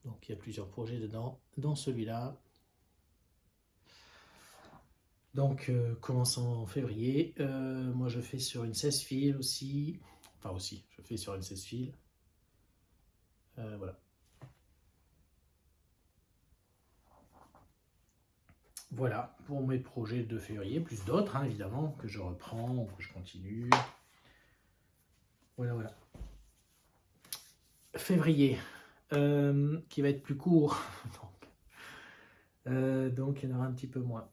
Donc il y a plusieurs projets dedans, dans celui-là. Donc commençant en février, moi je fais sur une 16 fils aussi, je fais sur une 16 fils. Voilà. Voilà pour mes projets de février, plus d'autres hein, évidemment, que je reprends, que je continue. Voilà. Février, qui va être plus court, donc il y en aura un petit peu moins.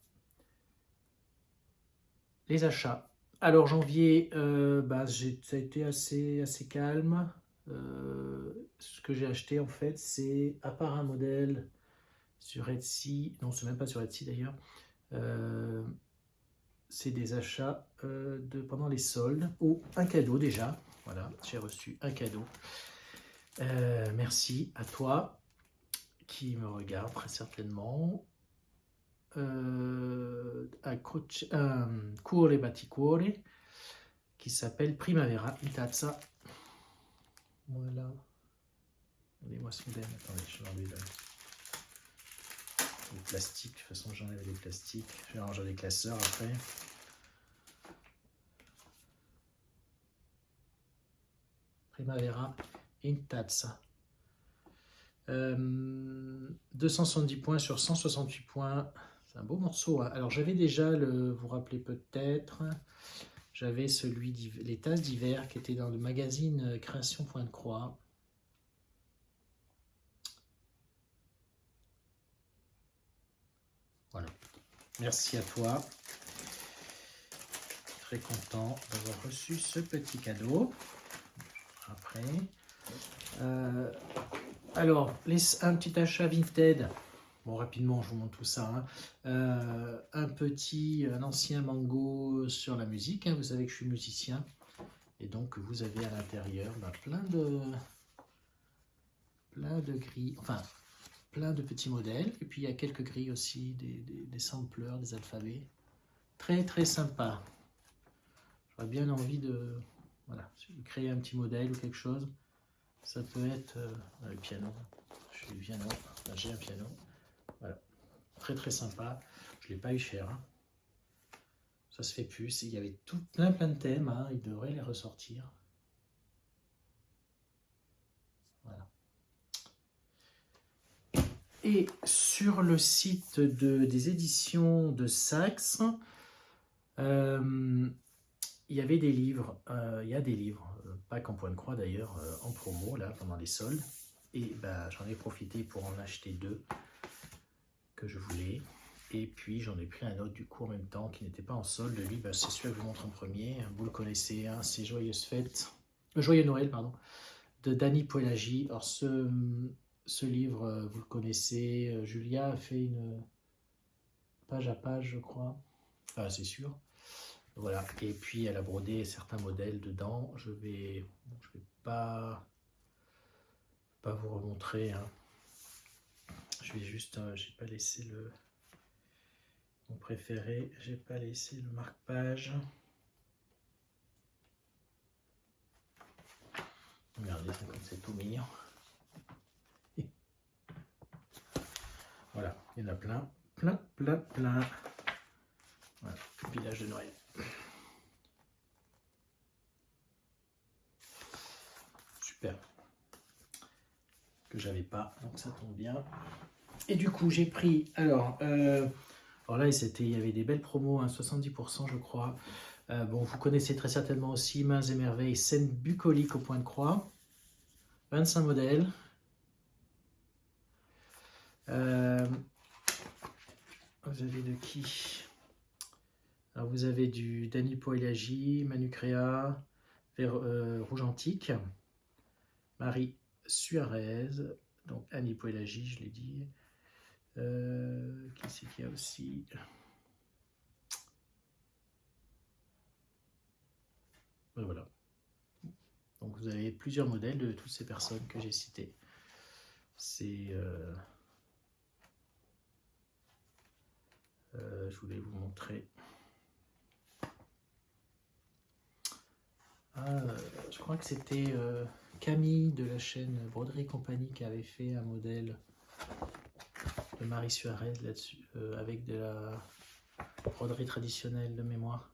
Les achats. Alors janvier, ça a été assez calme. Ce que j'ai acheté en fait, c'est à part un modèle sur Etsy, non c'est même pas sur Etsy d'ailleurs, c'est des achats pendant les soldes, ou un cadeau déjà, voilà, j'ai reçu un cadeau. Merci à toi qui me regarde très certainement. Un Cuore Batticuore qui s'appelle Primavera in Tazza. Voilà. Regardez-moi ce modèle. Attendez, je vais enlever le plastique. De toute façon, j'enlève les plastiques. Je vais ranger les classeurs après. Primavera in Tazza. 270 points sur 168 points. C'est un beau morceau. Hein. Alors, j'avais déjà, vous vous rappelez peut-être, j'avais les tasses d'hiver qui étaient dans le magazine Création Point de Croix. Voilà. Merci à toi. Très content d'avoir reçu ce petit cadeau. Après. Alors, un petit achat Vinted. Bon, rapidement, je vous montre tout ça. Hein. Un ancien Mango sur la musique. Hein. Vous savez que je suis musicien. Et donc, vous avez à l'intérieur plein de grilles. Enfin, plein de petits modèles. Et puis, il y a quelques grilles aussi, des sampleurs, des alphabets. Très, très sympa. J'aurais bien envie de créer un petit modèle ou quelque chose. Ça peut être le piano. J'ai un piano. Voilà. Très très sympa. Je ne l'ai pas eu cher. Hein. Ça se fait plus. Il y avait plein de thèmes. Hein. Il devrait les ressortir. Voilà. Et sur le site des éditions de Saxe, il y avait des livres, il y a des livres, pas qu'en point de croix d'ailleurs, en promo là pendant les soldes. Et bah, j'en ai profité pour en acheter 2 que je voulais. Et puis j'en ai pris un autre du coup en même temps qui n'était pas en solde. Lui, bah, c'est celui que je vous montre en premier. Vous le connaissez, hein, c'est Joyeuse Fête, Joyeux Noël, pardon, de Dany Poelagi. Alors ce livre, vous le connaissez. Julia a fait une page à page, je crois. Ah, c'est sûr. Voilà. Et puis elle a brodé certains modèles dedans. Je vais pas vous remontrer. Hein. Je vais juste, j'ai pas laissé mon préféré. J'ai pas laissé le marque-page. Regardez, c'est tout mignon. Voilà, il y en a plein. Voilà, village de Noël. Super. Que j'avais pas, donc ça tombe bien. Et du coup, j'ai pris, alors là, il y avait des belles promos, hein, 70% je crois. Bon, vous connaissez très certainement aussi Mains et Merveilles, scène bucolique au point de croix. 25 modèles. Vous avez de qui? Alors vous avez du Dany Poelagi, Manu Créa, Rouge Antique, Marie Suarez, donc Annie Poelagi, je l'ai dit. Qui c'est qu'il y a aussi? Et voilà. Donc vous avez plusieurs modèles de toutes ces personnes que j'ai citées. C'est... je voulais vous montrer. Je crois que c'était Camille de la chaîne Broderie Compagnie qui avait fait un modèle de Marie Suarez là-dessus, avec de la broderie traditionnelle de mémoire.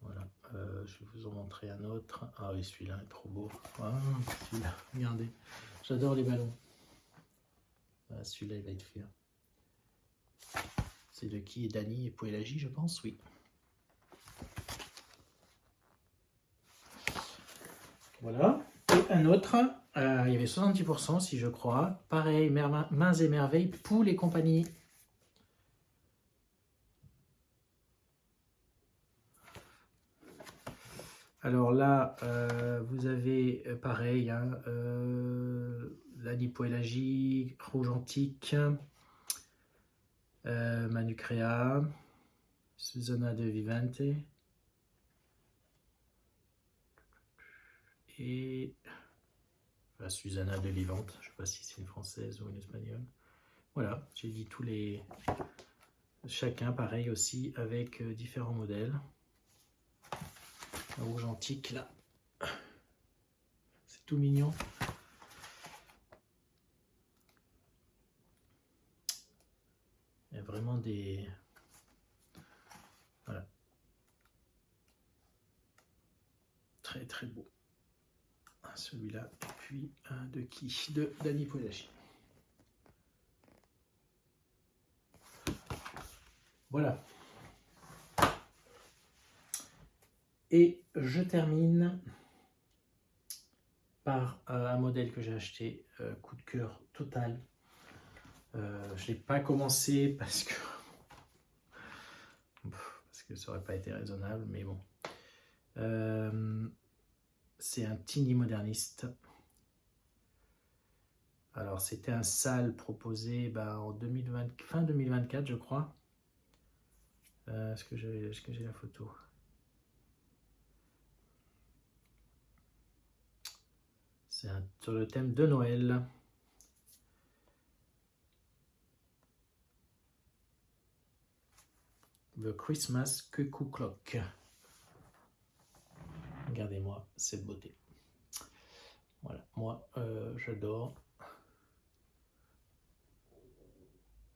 Voilà, je vais vous en montrer un autre. Ah oui, celui-là est trop beau. Ah, celui-là, regardez, j'adore les ballons. Ah, celui-là, il va être fait. C'est de qui? Dany et Poelagi, je pense, oui. Voilà. Et un autre, il y avait 70% si je crois. Pareil, Mains et Merveilles, Poules et compagnie. Alors là, vous avez pareil, hein, Dany Poelagi, Rouge Antique, Manu Créa, Susana de Vivante et Susana de Vivante, je ne sais pas si c'est une française ou une espagnole. Voilà, j'ai dit tous les... Chacun pareil aussi avec différents modèles. Un rouge antique là. C'est tout mignon. Il y a vraiment des... Voilà. Très très beau. Celui-là, et puis un de qui? De Dany Poelagi. Voilà. Et je termine par un modèle que j'ai acheté, coup de cœur total. Je ne l'ai pas commencé parce que ça n'aurait pas été raisonnable, mais bon. C'est un Tiny moderniste. Alors c'était un sale proposé en 2020, fin 2024 je crois. Est-ce que j'ai la photo? C'est sur le thème de Noël. The Christmas Cuckoo Clock. Regardez-moi cette beauté. Voilà, moi j'adore.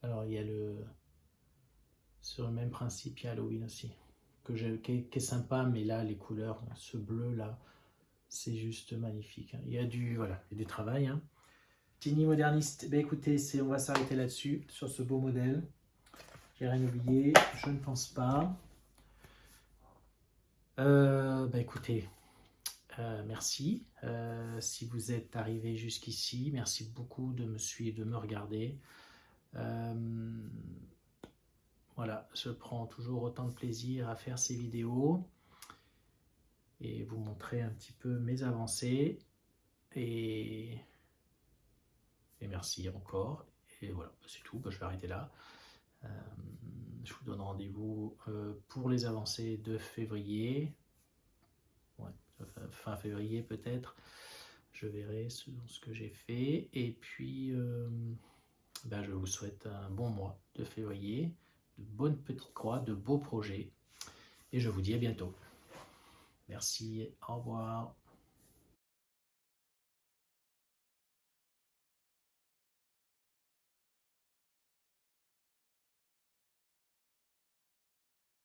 Alors il y a sur le même principe, il y a Halloween aussi, qui est sympa, mais là les couleurs, ce bleu là, c'est juste magnifique. Il y a du travail. Hein. Génie moderniste. Ben écoutez, on va s'arrêter là-dessus, sur ce beau modèle. J'ai rien oublié, je ne pense pas. Ben écoutez, merci. Si vous êtes arrivé jusqu'ici, merci beaucoup de me suivre, de me regarder. Voilà, je prends toujours autant de plaisir à faire ces vidéos et vous montrer un petit peu mes avancées. Et merci encore. Et voilà, c'est tout, je vais arrêter là. Je vous donne rendez-vous pour les avancées de février. Ouais, fin février peut-être. Je verrai ce que j'ai fait. Et puis, ben, je vous souhaite un bon mois de février, de bonnes petites croix, de beaux projets. Et je vous dis à bientôt. Merci, au revoir.